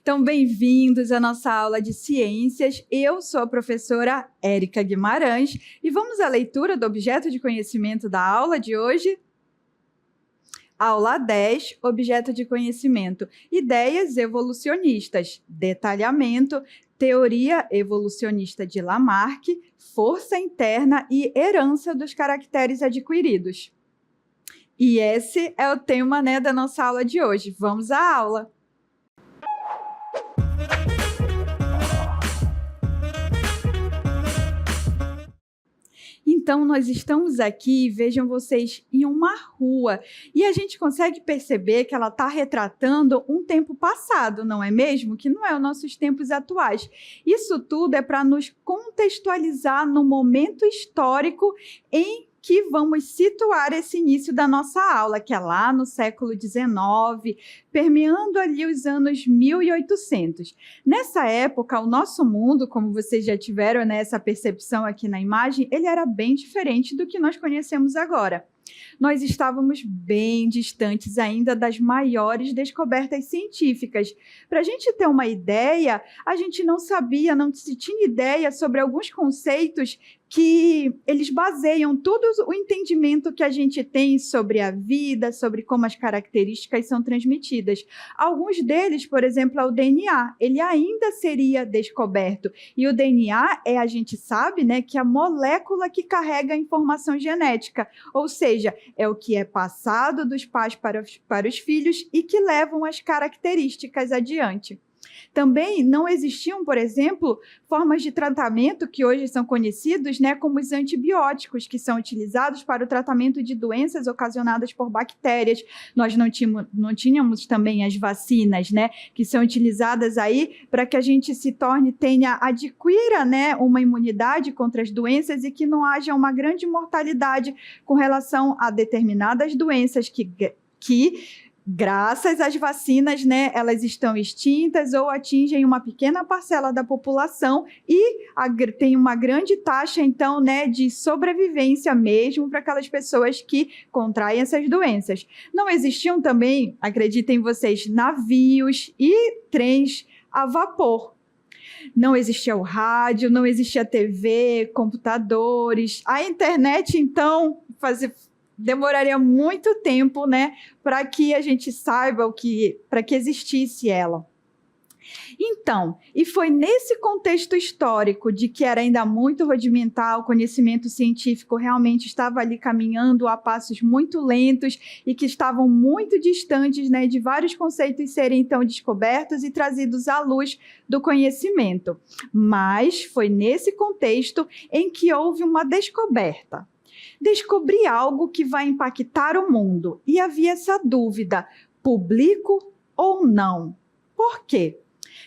Então, bem-vindos à nossa aula de ciências. Eu sou a professora Érica Guimarães e vamos à leitura do objeto de conhecimento da aula de hoje? Aula 10, objeto de conhecimento, ideias evolucionistas, detalhamento, teoria evolucionista de Lamarck, força interna e herança dos caracteres adquiridos. E esse é o tema, da nossa aula de hoje. Vamos à aula! Então, nós estamos aqui, vejam vocês, em uma rua, e a gente consegue perceber que ela está retratando um tempo passado, não é mesmo? Que não é os nossos tempos atuais. Isso tudo é para nos contextualizar no momento histórico em que vamos situar esse início da nossa aula, que é lá no século XIX, permeando ali os anos 1800. Nessa época, o nosso mundo, como vocês já tiveram essa percepção aqui na imagem, ele era bem diferente do que nós conhecemos agora. Nós estávamos bem distantes ainda das maiores descobertas científicas. Para a gente ter uma ideia, a gente não sabia, não se tinha ideia sobre alguns conceitos que eles baseiam todo o entendimento que a gente tem sobre a vida, sobre como as características são transmitidas. Alguns deles, por exemplo, é o DNA, ele ainda seria descoberto. E o DNA a gente sabe, que é a molécula que carrega a informação genética, ou seja, é o que é passado dos pais para os filhos e que levam as características adiante. Também não existiam, por exemplo, formas de tratamento que hoje são conhecidos, como os antibióticos, que são utilizados para o tratamento de doenças ocasionadas por bactérias. Nós não tínhamos também as vacinas, que são utilizadas aí para que a gente adquira, uma imunidade contra as doenças e que não haja uma grande mortalidade com relação a determinadas doenças que graças às vacinas, elas estão extintas ou atingem uma pequena parcela da população e tem uma grande taxa, então, de sobrevivência mesmo para aquelas pessoas que contraem essas doenças. Não existiam também, acreditem vocês, navios e trens a vapor. Não existia o rádio, não existia TV, computadores. A internet, então, demoraria muito tempo, para que a gente saiba para que existisse ela. Então, e foi nesse contexto histórico de que era ainda muito rudimentar, o conhecimento científico realmente estava ali caminhando a passos muito lentos e que estavam muito distantes, de vários conceitos serem então descobertos e trazidos à luz do conhecimento. Mas foi nesse contexto em que houve uma descoberta. Descobri algo que vai impactar o mundo. E havia essa dúvida, publico ou não? Por quê?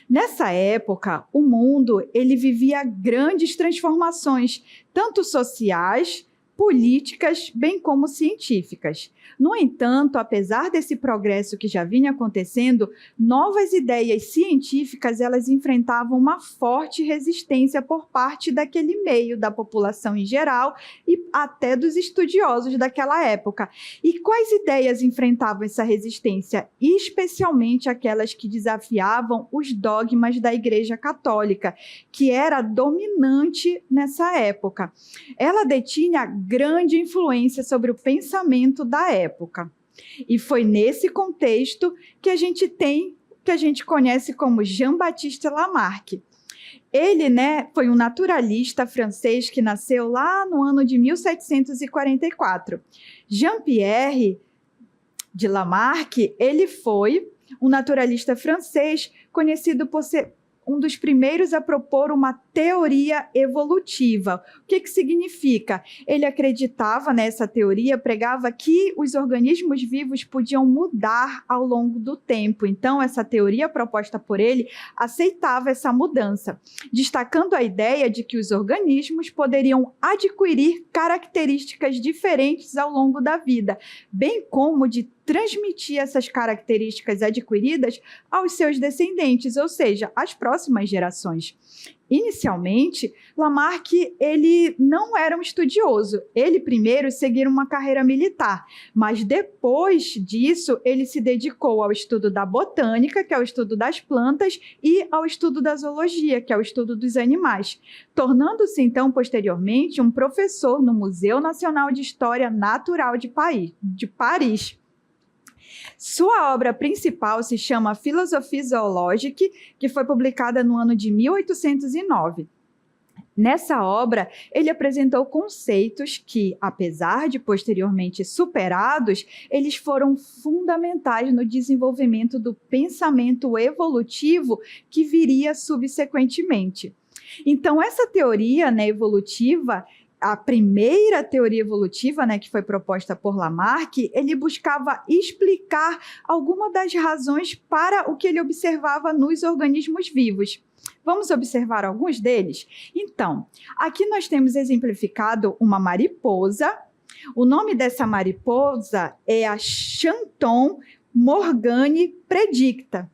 Nessa época, o mundo ele vivia grandes transformações, tanto sociais, políticas, bem como científicas. No entanto, apesar desse progresso que já vinha acontecendo, novas ideias científicas elas enfrentavam uma forte resistência por parte daquele meio da população em geral e até dos estudiosos daquela época. E quais ideias enfrentavam essa resistência? Especialmente aquelas que desafiavam os dogmas da Igreja Católica, que era dominante nessa época. Ela detinha grande influência sobre o pensamento da época. E foi nesse contexto que a gente conhece como Jean-Baptiste Lamarck. Ele, foi um naturalista francês que nasceu lá no ano de 1744. Jean-Pierre de Lamarck, ele foi um naturalista francês conhecido por ser um dos primeiros a propor uma teoria evolutiva. O que significa? Ele acreditava nessa teoria, pregava que os organismos vivos podiam mudar ao longo do tempo. Então, essa teoria proposta por ele aceitava essa mudança, destacando a ideia de que os organismos poderiam adquirir características diferentes ao longo da vida, bem como de transmitir essas características adquiridas aos seus descendentes, ou seja, às próximas gerações. Inicialmente, Lamarck ele não era um estudioso. Ele primeiro seguiu uma carreira militar, mas depois disso ele se dedicou ao estudo da botânica, que é o estudo das plantas, e ao estudo da zoologia, que é o estudo dos animais, tornando-se então posteriormente um professor no Museu Nacional de História Natural de Paris. Sua obra principal se chama Philosophie zoologique, que foi publicada no ano de 1809. Nessa obra, ele apresentou conceitos que, apesar de posteriormente superados, eles foram fundamentais no desenvolvimento do pensamento evolutivo que viria subsequentemente. Então, essa teoria, né, evolutiva, a primeira teoria evolutiva, né, que foi proposta por Lamarck, ele buscava explicar alguma das razões para o que ele observava nos organismos vivos. Vamos observar alguns deles? Então, aqui nós temos exemplificado uma mariposa. O nome dessa mariposa é a Chanton morgane predicta.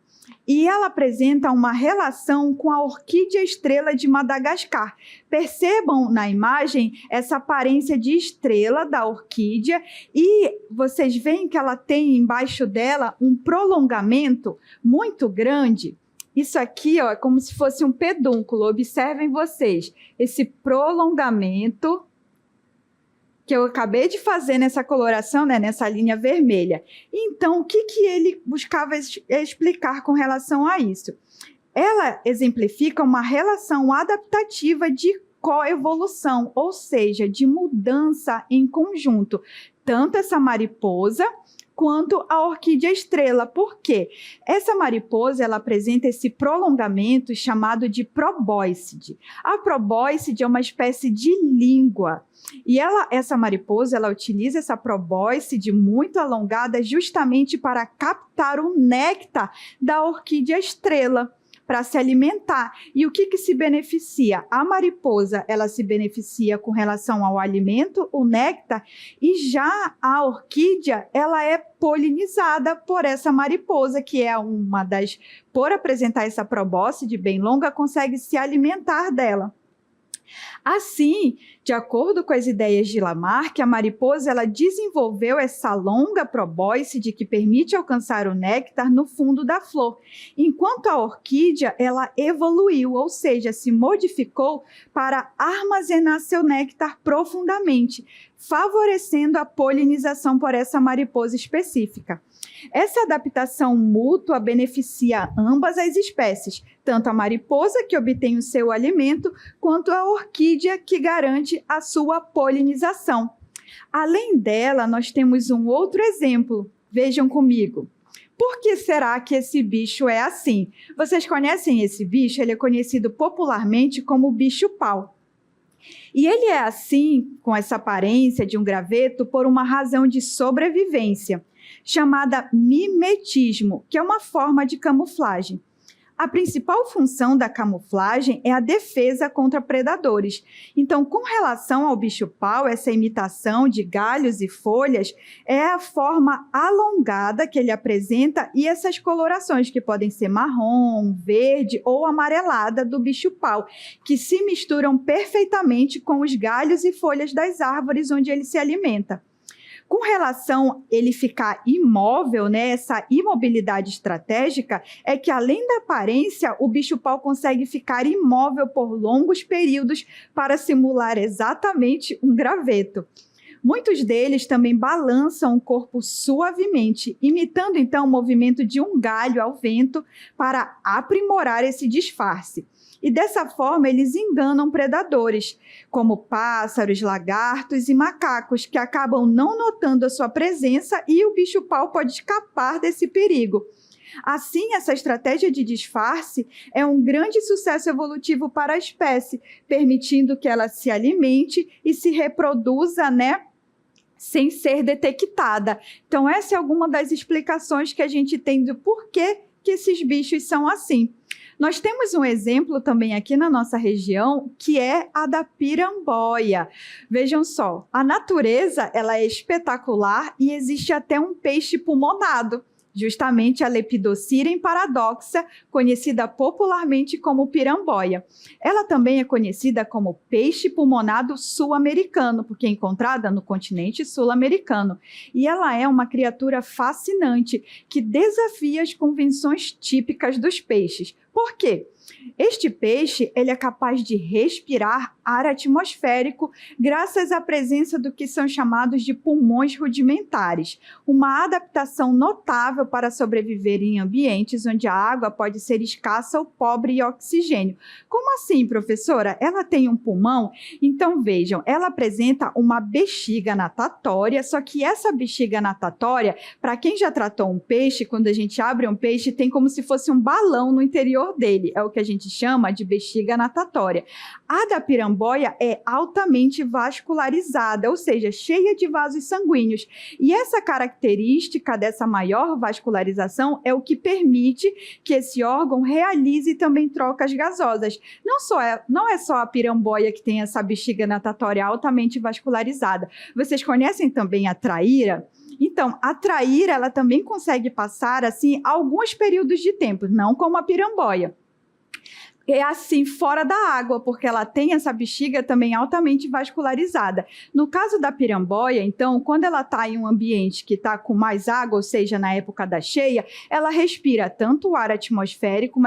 E ela apresenta uma relação com a orquídea estrela de Madagascar. Percebam na imagem essa aparência de estrela da orquídea e vocês veem que ela tem embaixo dela um prolongamento muito grande. Isso aqui, ó, é como se fosse um pedúnculo. Observem vocês, esse prolongamento que eu acabei de fazer nessa coloração, né, nessa linha vermelha. Então, o que ele buscava explicar com relação a isso? Ela exemplifica uma relação adaptativa de coevolução, ou seja, de mudança em conjunto. Tanto essa mariposa quanto a orquídea estrela. Por quê? Essa mariposa ela apresenta esse prolongamento chamado de probóscide. A probóscide é uma espécie de língua. E essa mariposa ela utiliza essa probóscide muito alongada justamente para captar o néctar da orquídea estrela, para se alimentar. E o que se beneficia? A mariposa, ela se beneficia com relação ao alimento, o néctar, e já a orquídea, ela é polinizada por essa mariposa, que é uma das, por apresentar essa probóscide bem longa, consegue se alimentar dela. Assim, de acordo com as ideias de Lamarck, a mariposa ela desenvolveu essa longa probóscide que permite alcançar o néctar no fundo da flor, enquanto a orquídea ela evoluiu, ou seja, se modificou para armazenar seu néctar profundamente, favorecendo a polinização por essa mariposa específica. Essa adaptação mútua beneficia ambas as espécies, tanto a mariposa, que obtém o seu alimento, quanto a orquídea, que garante a sua polinização. Além dela, nós temos um outro exemplo. Vejam comigo. Por que será que esse bicho é assim? Vocês conhecem esse bicho? Ele é conhecido popularmente como bicho-pau. E ele é assim, com essa aparência de um graveto, por uma razão de sobrevivência, chamada mimetismo, que é uma forma de camuflagem. A principal função da camuflagem é a defesa contra predadores. Então, com relação ao bicho-pau, essa imitação de galhos e folhas é a forma alongada que ele apresenta e essas colorações que podem ser marrom, verde ou amarelada do bicho-pau, que se misturam perfeitamente com os galhos e folhas das árvores onde ele se alimenta. Com relação a ele ficar imóvel, né, essa imobilidade estratégica é que, além da aparência, o bicho-pau consegue ficar imóvel por longos períodos para simular exatamente um graveto. Muitos deles também balançam o corpo suavemente, imitando então o movimento de um galho ao vento para aprimorar esse disfarce. E dessa forma eles enganam predadores, como pássaros, lagartos e macacos, que acabam não notando a sua presença e o bicho-pau pode escapar desse perigo. Assim, essa estratégia de disfarce é um grande sucesso evolutivo para a espécie, permitindo que ela se alimente e se reproduza, né, sem ser detectada. Então, essa é alguma das explicações que a gente tem do porquê que esses bichos são assim. Nós temos um exemplo também aqui na nossa região, que é a da piramboia. Vejam só, a natureza ela é espetacular e existe até um peixe pulmonado. justamente a Lepidosirem paradoxa, conhecida popularmente como piramboia. Ela também é conhecida como peixe pulmonado sul-americano, porque é encontrada no continente sul-americano. E ela é uma criatura fascinante que desafia as convenções típicas dos peixes. Por quê? Este peixe ele é capaz de respirar ar atmosférico graças à presença do que são chamados de pulmões rudimentares, uma adaptação notável para sobreviver em ambientes onde a água pode ser escassa ou pobre em oxigênio. Como assim, professora? Ela tem um pulmão? Então vejam, ela apresenta uma bexiga natatória, só que essa bexiga natatória, para quem já tratou um peixe, quando a gente abre um peixe, tem como se fosse um balão no interior dele, é o que a gente chama de bexiga natatória. A da piramboia é altamente vascularizada, ou seja, cheia de vasos sanguíneos. E essa característica dessa maior vascularização é o que permite que esse órgão realize também trocas gasosas. Não é só a piramboia que tem essa bexiga natatória altamente vascularizada. Vocês conhecem também a traíra? Então, a traíra, ela também consegue passar, assim, alguns períodos de tempo, não como a piramboia. É assim, fora da água, porque ela tem essa bexiga também altamente vascularizada. No caso da piramboia, então, quando ela está em um ambiente que está com mais água, ou seja, na época da cheia, ela respira tanto o ar atmosférico,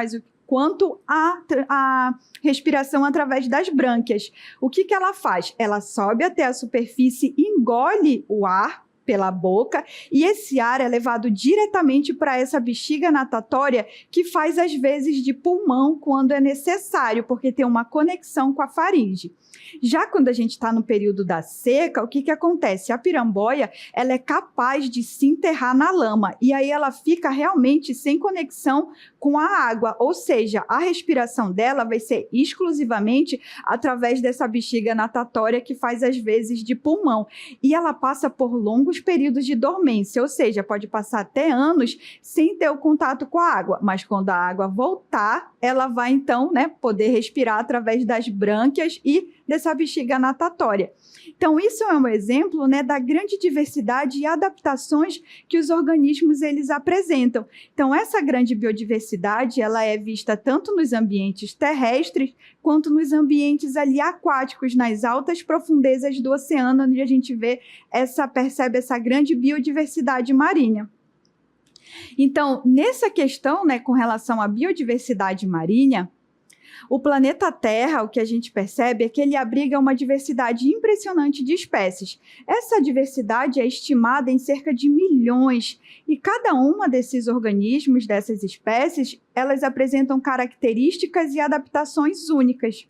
quanto a respiração através das brânquias. O que ela faz? Ela sobe até a superfície, engole o ar pela boca, e esse ar é levado diretamente para essa bexiga natatória que faz às vezes de pulmão quando é necessário, porque tem uma conexão com a faringe. Já quando a gente está no período da seca, o que acontece? A piramboia, ela é capaz de se enterrar na lama, e aí ela fica realmente sem conexão com a água, ou seja, a respiração dela vai ser exclusivamente através dessa bexiga natatória que faz às vezes de pulmão, e ela passa por longos períodos de dormência, ou seja, pode passar até anos sem ter o contato com a água, mas quando a água voltar, ela vai então, poder respirar através das brânquias e dessa bexiga natatória. Então, isso é um exemplo, da grande diversidade e adaptações que os organismos eles apresentam. Então, essa grande biodiversidade, ela é vista tanto nos ambientes terrestres, quanto nos ambientes ali aquáticos, nas altas profundezas do oceano, onde a gente percebe essa grande biodiversidade marinha. Então, nessa questão, com relação à biodiversidade marinha, o planeta Terra, o que a gente percebe é que ele abriga uma diversidade impressionante de espécies. Essa diversidade é estimada em cerca de milhões, e cada uma desses organismos, dessas espécies, elas apresentam características e adaptações únicas.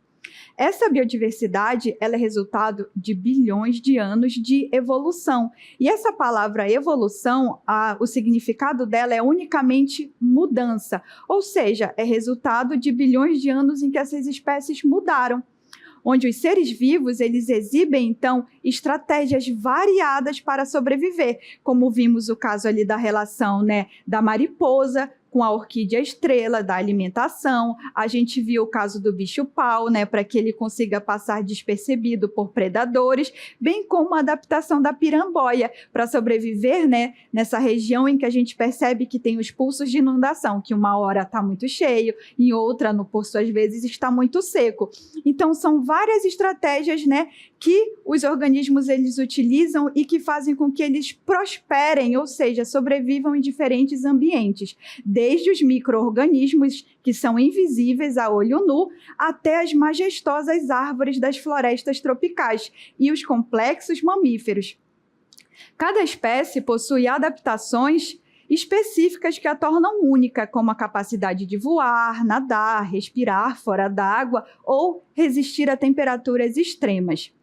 Essa biodiversidade ela é resultado de bilhões de anos de evolução. E essa palavra evolução, o significado dela é unicamente mudança. Ou seja, é resultado de bilhões de anos em que essas espécies mudaram. Onde os seres vivos eles exibem, então, estratégias variadas para sobreviver. Como vimos o caso ali da relação da mariposa com a orquídea estrela, da alimentação. A gente viu o caso do bicho-pau, para que ele consiga passar despercebido por predadores, bem como a adaptação da piramboia para sobreviver, nessa região em que a gente percebe que tem os pulsos de inundação, que uma hora está muito cheio, em outra, no pulso, às vezes, está muito seco. Então, são várias estratégias, que os organismos eles utilizam e que fazem com que eles prosperem, ou seja, sobrevivam em diferentes ambientes, desde os micro-organismos, que são invisíveis a olho nu, até as majestosas árvores das florestas tropicais e os complexos mamíferos. Cada espécie possui adaptações específicas que a tornam única, como a capacidade de voar, nadar, respirar fora d'água ou resistir a temperaturas extremas.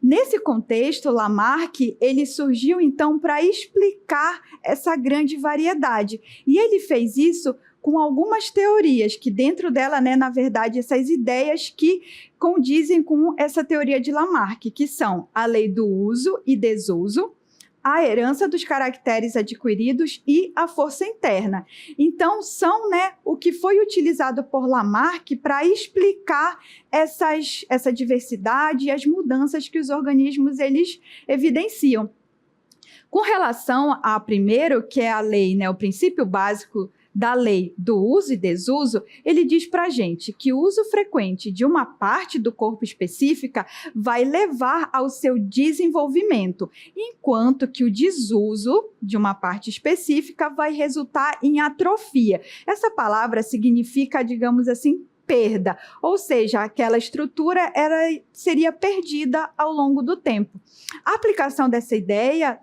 Nesse contexto, Lamarck ele surgiu então para explicar essa grande variedade, e ele fez isso com algumas teorias que dentro dela, na verdade, essas ideias que condizem com essa teoria de Lamarck, que são a lei do uso e desuso, a herança dos caracteres adquiridos e a força interna. Então, são o que foi utilizado por Lamarck para explicar essa diversidade e as mudanças que os organismos eles evidenciam. Com relação a primeiro, que é a lei, né, o princípio básico da lei do uso e desuso, ele diz para a gente que o uso frequente de uma parte do corpo específica vai levar ao seu desenvolvimento, enquanto que o desuso de uma parte específica vai resultar em atrofia. Essa palavra significa, digamos assim, perda, ou seja, aquela estrutura seria perdida ao longo do tempo. A aplicação dessa ideia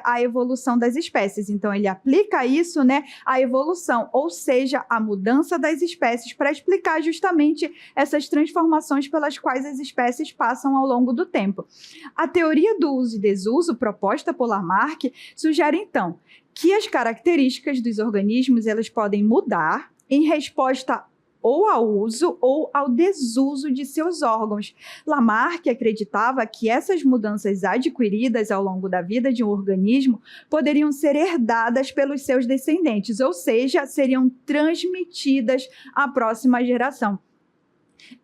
à evolução das espécies. Então, ele aplica isso, né, à evolução, ou seja, à mudança das espécies, para explicar justamente essas transformações pelas quais as espécies passam ao longo do tempo. A teoria do uso e desuso, proposta por Lamarck, sugere, então, que as características dos organismos elas podem mudar em resposta ou ao uso ou ao desuso de seus órgãos. Lamarck acreditava que essas mudanças adquiridas ao longo da vida de um organismo poderiam ser herdadas pelos seus descendentes, ou seja, seriam transmitidas à próxima geração,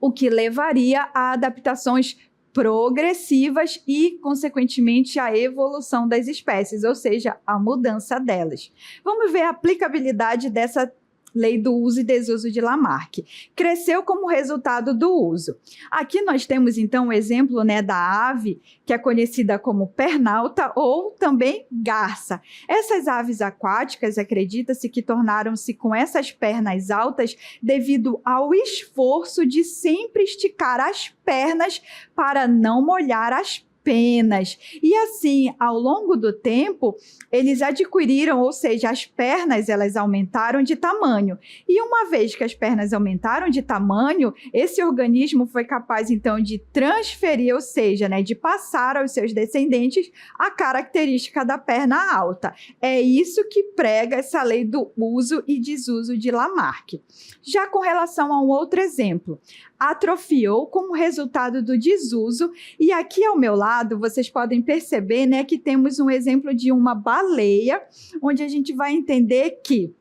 o que levaria a adaptações progressivas e, consequentemente, a evolução das espécies, ou seja, a mudança delas. Vamos ver a aplicabilidade dessa lei do uso e desuso de Lamarck. Cresceu como resultado do uso. Aqui nós temos, então, o exemplo, né, da ave, que é conhecida como pernalta ou também garça. Essas aves aquáticas, acredita-se que tornaram-se com essas pernas altas devido ao esforço de sempre esticar as pernas para não molhar as penas. E assim, ao longo do tempo, eles adquiriram, ou seja, as pernas elas aumentaram de tamanho. E uma vez que as pernas aumentaram de tamanho, esse organismo foi capaz então de transferir, ou seja, né, de passar aos seus descendentes a característica da perna alta. É isso que prega essa lei do uso e desuso de Lamarck. Já com relação a um outro exemplo, atrofiou como resultado do desuso, e aqui ao meu lado vocês podem perceber, né, que temos um exemplo de uma baleia, onde a gente vai entender que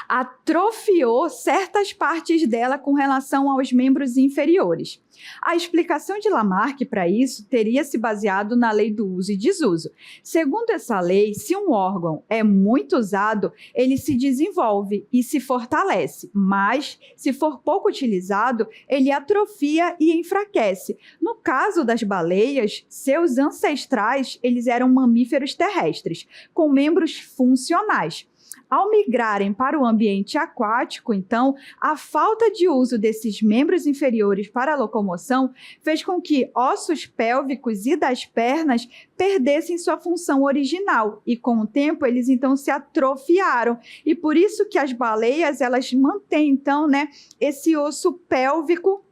atrofiou certas partes dela com relação aos membros inferiores. A explicação de Lamarck para isso teria se baseado na lei do uso e desuso. Segundo essa lei, se um órgão é muito usado, ele se desenvolve e se fortalece, mas se for pouco utilizado, ele atrofia e enfraquece. No caso das baleias, seus ancestrais, eles eram mamíferos terrestres, com membros funcionais. Ao migrarem para o ambiente aquático, então, a falta de uso desses membros inferiores para a locomoção fez com que ossos pélvicos e das pernas perdessem sua função original e, com o tempo, eles então se atrofiaram. E por isso que as baleias, elas mantêm, então, né, esse osso pélvico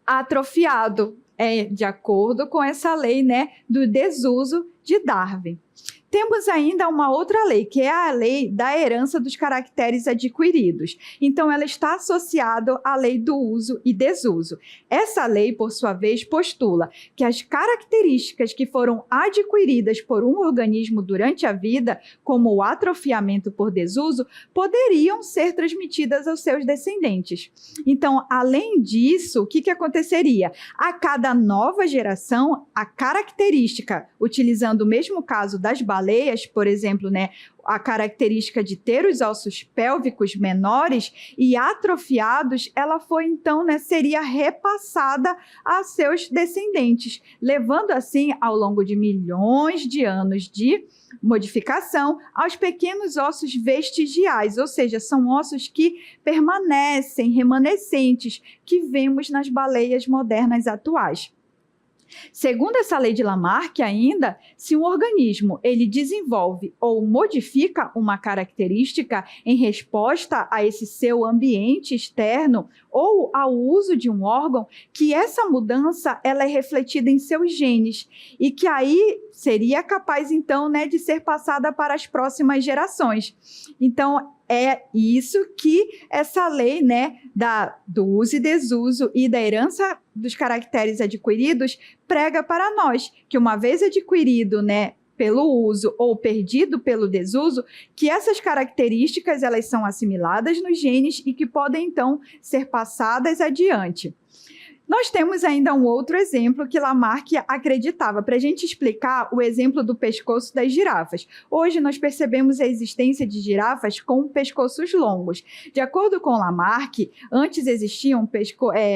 atrofiado, de acordo com essa lei, né, do desuso de Darwin. Temos ainda uma outra lei, que é a lei da herança dos caracteres adquiridos. Então, ela está associada à lei do uso e desuso. Essa lei, por sua vez, postula que as características que foram adquiridas por um organismo durante a vida, como o atrofiamento por desuso, poderiam ser transmitidas aos seus descendentes. Então, além disso, o que aconteceria? A cada nova geração, a característica, utilizando o mesmo caso das baleias, por exemplo, né, a característica de ter os ossos pélvicos menores e atrofiados, ela foi então, né, seria repassada a seus descendentes, levando assim, ao longo de milhões de anos de modificação, aos pequenos ossos vestigiais, ou seja, são ossos que permanecem, remanescentes, que vemos nas baleias modernas atuais. Segundo essa lei de Lamarck ainda, se um organismo ele desenvolve ou modifica uma característica em resposta a esse seu ambiente externo ou ao uso de um órgão, que essa mudança ela é refletida em seus genes e que aí seria capaz então, né, de ser passada para as próximas gerações. Então, é isso que essa lei, né, do uso e desuso e da herança dos caracteres adquiridos prega para nós, que uma vez adquirido, né, pelo uso ou perdido pelo desuso, que essas características elas são assimiladas nos genes e que podem então ser passadas adiante. Nós temos ainda um outro exemplo que Lamarck acreditava, para a gente explicar o exemplo do pescoço das girafas. Hoje nós percebemos a existência de girafas com pescoços longos. De acordo com Lamarck, antes existiam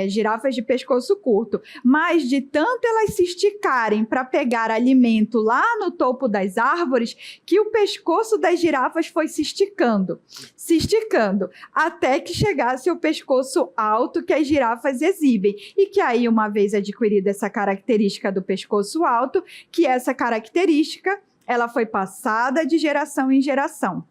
girafas de pescoço curto, mas de tanto elas se esticarem para pegar alimento lá no topo das árvores, que o pescoço das girafas foi se esticando, até que chegasse ao pescoço alto que as girafas exibem. E que aí, uma vez adquirida essa característica do pescoço alto, que essa característica ela foi passada de geração em geração.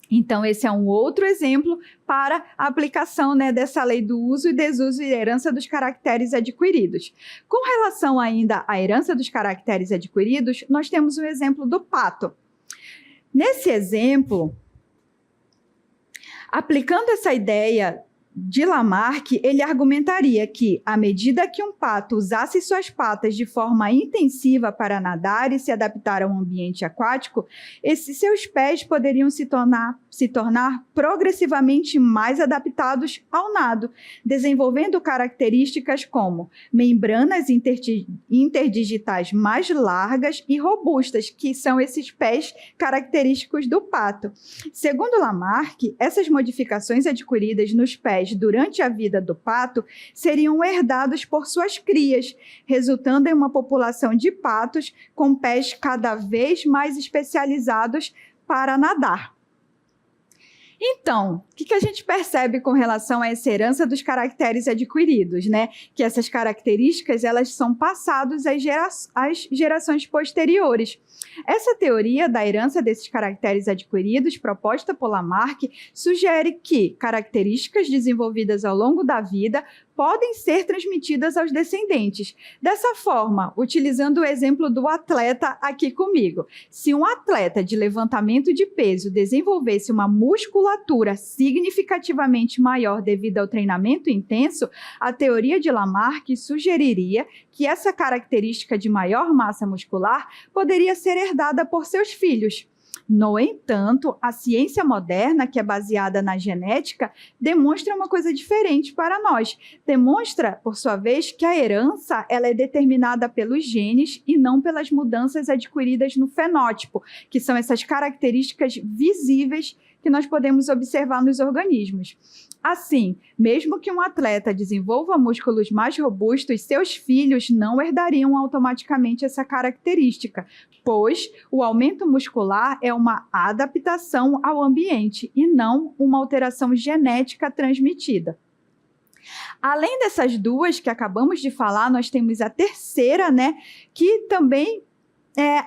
Então, esse é um outro exemplo para a aplicação, né, dessa lei do uso e desuso e herança dos caracteres adquiridos. Com relação ainda à herança dos caracteres adquiridos, nós temos o exemplo do pato. Nesse exemplo, aplicando essa ideia de Lamarck, ele argumentaria que, à medida que um pato usasse suas patas de forma intensiva para nadar e se adaptar a um ambiente aquático, seus pés poderiam se tornar progressivamente mais adaptados ao nado, desenvolvendo características como membranas interdigitais mais largas e robustas, que são esses pés característicos do pato. Segundo Lamarck, essas modificações adquiridas nos pés durante a vida do pato seriam herdados por suas crias, resultando em uma população de patos com pés cada vez mais especializados para nadar. Então, o que a gente percebe com relação a essa herança dos caracteres adquiridos, né? Que essas características, elas são passadas às gerações posteriores. Essa teoria da herança desses caracteres adquiridos, proposta por Lamarck, sugere que características desenvolvidas ao longo da vida podem ser transmitidas aos descendentes. Dessa forma, utilizando o exemplo do atleta aqui comigo, se um atleta de levantamento de peso desenvolvesse uma musculatura significativamente maior devido ao treinamento intenso, a teoria de Lamarck sugeriria que essa característica de maior massa muscular poderia ser herdada por seus filhos. No entanto, a ciência moderna, que é baseada na genética, demonstra uma coisa diferente para nós. Demonstra, por sua vez, que a herança ela é determinada pelos genes e não pelas mudanças adquiridas no fenótipo, que são essas características visíveis que nós podemos observar nos organismos. Assim, mesmo que um atleta desenvolva músculos mais robustos, seus filhos não herdariam automaticamente essa característica, pois o aumento muscular é uma adaptação ao ambiente e não uma alteração genética transmitida. Além dessas duas que acabamos de falar, nós temos a terceira, né, que também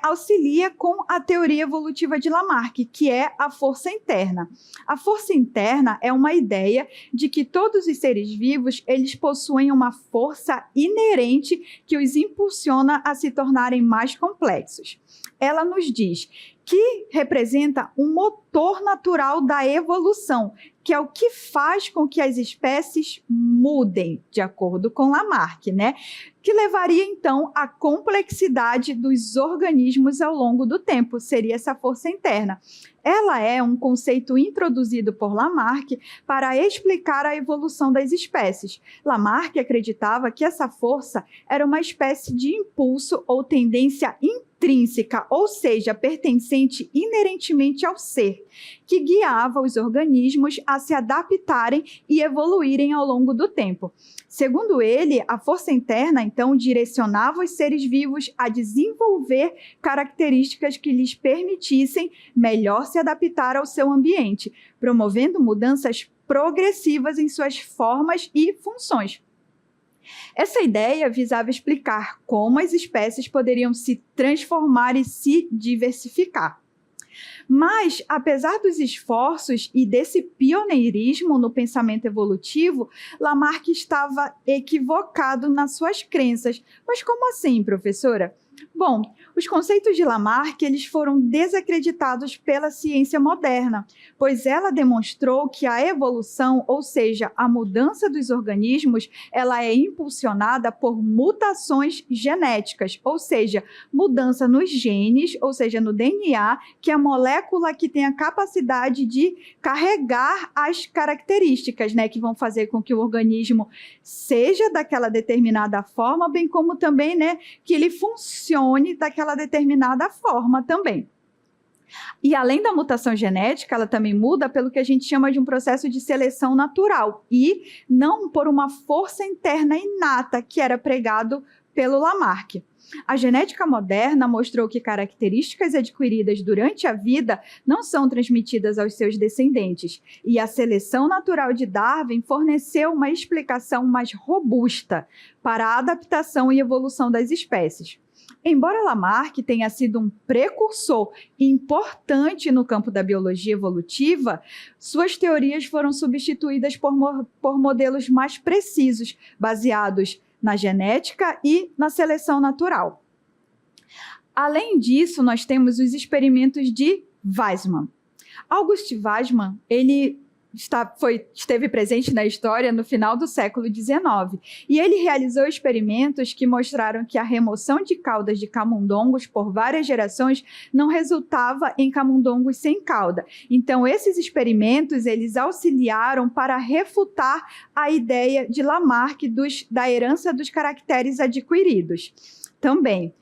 auxilia com a teoria evolutiva de Lamarck, que é a força interna. A força interna é uma ideia de que todos os seres vivos eles possuem uma força inerente que os impulsiona a se tornarem mais complexos. Ela nos diz que representa um motor natural da evolução, que é o que faz com que as espécies mudem, de acordo com Lamarck, né? Que levaria, então, à complexidade dos organismos ao longo do tempo, seria essa força interna. Ela é um conceito introduzido por Lamarck para explicar a evolução das espécies. Lamarck acreditava que essa força era uma espécie de impulso ou tendência intrínseca, ou seja, pertencente inerentemente ao ser, que guiava os organismos a se adaptarem e evoluírem ao longo do tempo. Segundo ele, a força interna, então, direcionava os seres vivos a desenvolver características que lhes permitissem melhor se adaptar ao seu ambiente, promovendo mudanças progressivas em suas formas e funções. Essa ideia visava explicar como as espécies poderiam se transformar e se diversificar. Mas, apesar dos esforços e desse pioneirismo no pensamento evolutivo, Lamarck estava equivocado nas suas crenças. Mas como assim, professora? Bom, Os conceitos de Lamarck, eles foram desacreditados pela ciência moderna, pois ela demonstrou que a evolução, ou seja, a mudança dos organismos, ela é impulsionada por mutações genéticas, ou seja, mudança nos genes, ou seja, no DNA, que é a molécula que tem a capacidade de carregar as características, né, que vão fazer com que o organismo seja daquela determinada forma, bem como também, né, que ele funcione daquela determinada forma também. E além da mutação genética, ela também muda pelo que a gente chama de um processo de seleção natural e não por uma força interna inata que era pregado pelo Lamarck. A genética moderna mostrou que características adquiridas durante a vida não são transmitidas aos seus descendentes, e a seleção natural de Darwin forneceu uma explicação mais robusta para a adaptação e evolução das espécies. Embora Lamarck tenha sido um precursor importante no campo da biologia evolutiva, suas teorias foram substituídas por modelos mais precisos, baseados na genética e na seleção natural. Além disso, nós temos os experimentos de Weismann. August Weismann, ele esteve presente na história no final do século XIX, e ele realizou experimentos que mostraram que a remoção de caudas de camundongos por várias gerações não resultava em camundongos sem cauda. Então, esses experimentos, eles auxiliaram para refutar a ideia de Lamarck da herança dos caracteres adquiridos. Também.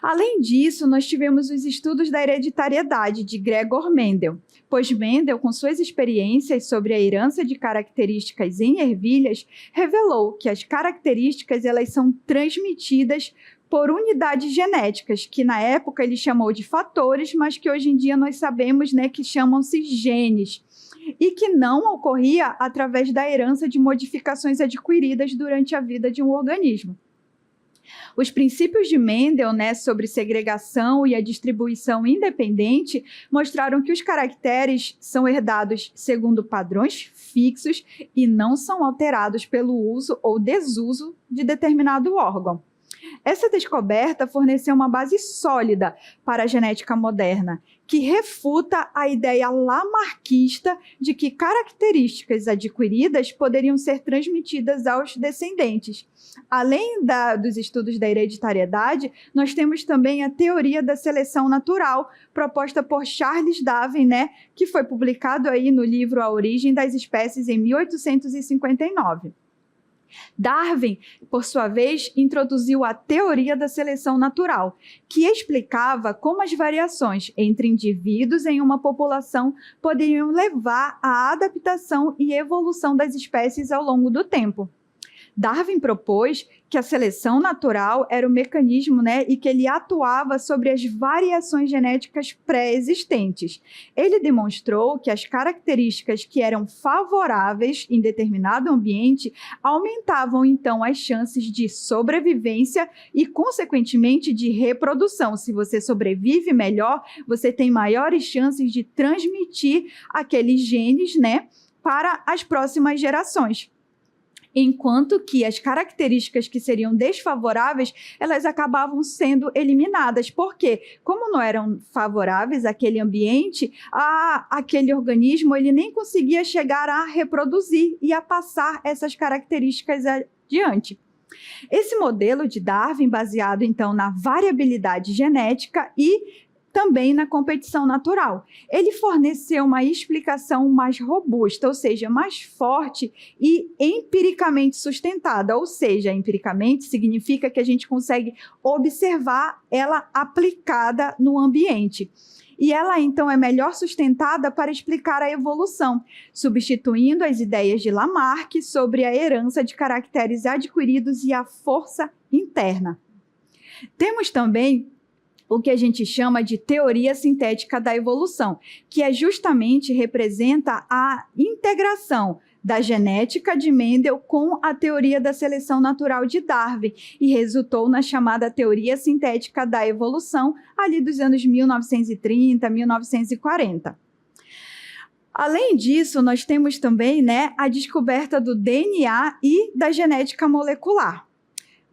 Além disso, nós tivemos os estudos da hereditariedade de Gregor Mendel, pois Mendel, com suas experiências sobre a herança de características em ervilhas, revelou que as características elas são transmitidas por unidades genéticas, que na época ele chamou de fatores, mas que hoje em dia nós sabemos, né, que chamam-se genes, e que não ocorria através da herança de modificações adquiridas durante a vida de um organismo. Os princípios de Mendel, né, sobre segregação e a distribuição independente mostraram que os caracteres são herdados segundo padrões fixos e não são alterados pelo uso ou desuso de determinado órgão. Essa descoberta forneceu uma base sólida para a genética moderna, que refuta a ideia lamarquista de que características adquiridas poderiam ser transmitidas aos descendentes. Além dos estudos da hereditariedade, nós temos também a teoria da seleção natural, proposta por Charles Darwin, né, que foi publicado aí no livro A Origem das Espécies em 1859. Darwin, por sua vez, introduziu a teoria da seleção natural, que explicava como as variações entre indivíduos em uma população poderiam levar à adaptação e evolução das espécies ao longo do tempo. Darwin propôs que a seleção natural era o mecanismo, né, e que ele atuava sobre as variações genéticas pré-existentes. Ele demonstrou que as características que eram favoráveis em determinado ambiente aumentavam, então, as chances de sobrevivência e, consequentemente, de reprodução. Se você sobrevive melhor, você tem maiores chances de transmitir aqueles genes, né, para as próximas gerações. Enquanto que as características que seriam desfavoráveis, elas acabavam sendo eliminadas. Por quê? Como não eram favoráveis àquele ambiente, aquele organismo ele nem conseguia chegar a reproduzir e a passar essas características adiante. Esse modelo de Darwin, baseado então na variabilidade genética e também na competição natural. Ele forneceu uma explicação mais robusta, ou seja, mais forte e empiricamente sustentada. Ou seja, empiricamente significa que a gente consegue observar ela aplicada no ambiente. E ela, então, é melhor sustentada para explicar a evolução, substituindo as ideias de Lamarck sobre a herança de caracteres adquiridos e a força interna. Temos também o que a gente chama de teoria sintética da evolução, que justamente representa a integração da genética de Mendel com a teoria da seleção natural de Darwin e resultou na chamada teoria sintética da evolução ali dos anos 1930, 1940. Além disso, nós temos também, né, a descoberta do DNA e da genética molecular.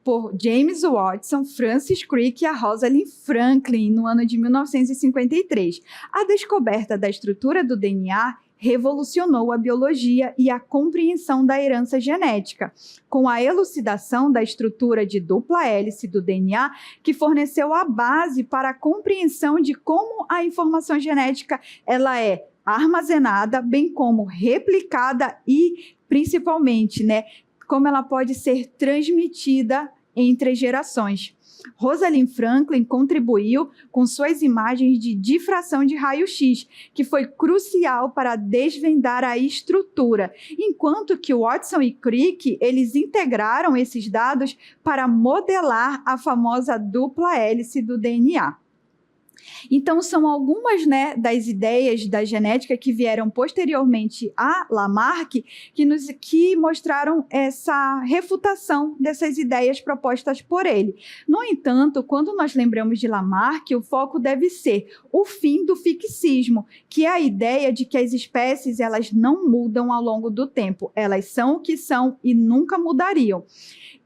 por James Watson, Francis Crick e a Rosalind Franklin, no ano de 1953. A descoberta da estrutura do DNA revolucionou a biologia e a compreensão da herança genética, com a elucidação da estrutura de dupla hélice do DNA, que forneceu a base para a compreensão de como a informação genética ela é armazenada, bem como replicada e, principalmente, como ela pode ser transmitida entre gerações. Rosalind Franklin contribuiu com suas imagens de difração de raio-x, que foi crucial para desvendar a estrutura, enquanto que Watson e Crick, eles integraram esses dados para modelar a famosa dupla hélice do DNA. Então, são algumas das ideias da genética que vieram posteriormente a Lamarck que mostraram essa refutação dessas ideias propostas por ele. No entanto, quando nós lembramos de Lamarck, o foco deve ser o fim do fixismo, que é a ideia de que as espécies elas não mudam ao longo do tempo, elas são o que são e nunca mudariam.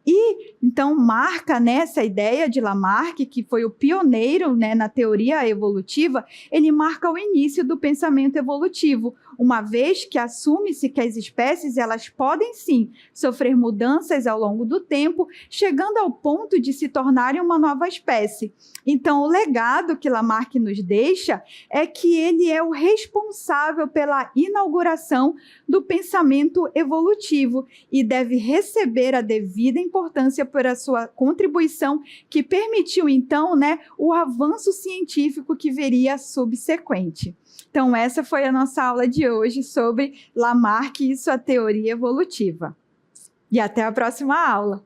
E, então, marca essa ideia de Lamarck, que foi o pioneiro na teoria evolutiva, ele marca o início do pensamento evolutivo, uma vez que assume-se que as espécies elas podem, sim, sofrer mudanças ao longo do tempo, chegando ao ponto de se tornarem uma nova espécie. Então, o legado que Lamarck nos deixa é que ele é o responsável pela inauguração do pensamento evolutivo e deve receber a devida importância por a sua contribuição que permitiu, então, o avanço científico que viria subsequente. Então, essa foi a nossa aula de hoje sobre Lamarck e sua teoria evolutiva. E até a próxima aula!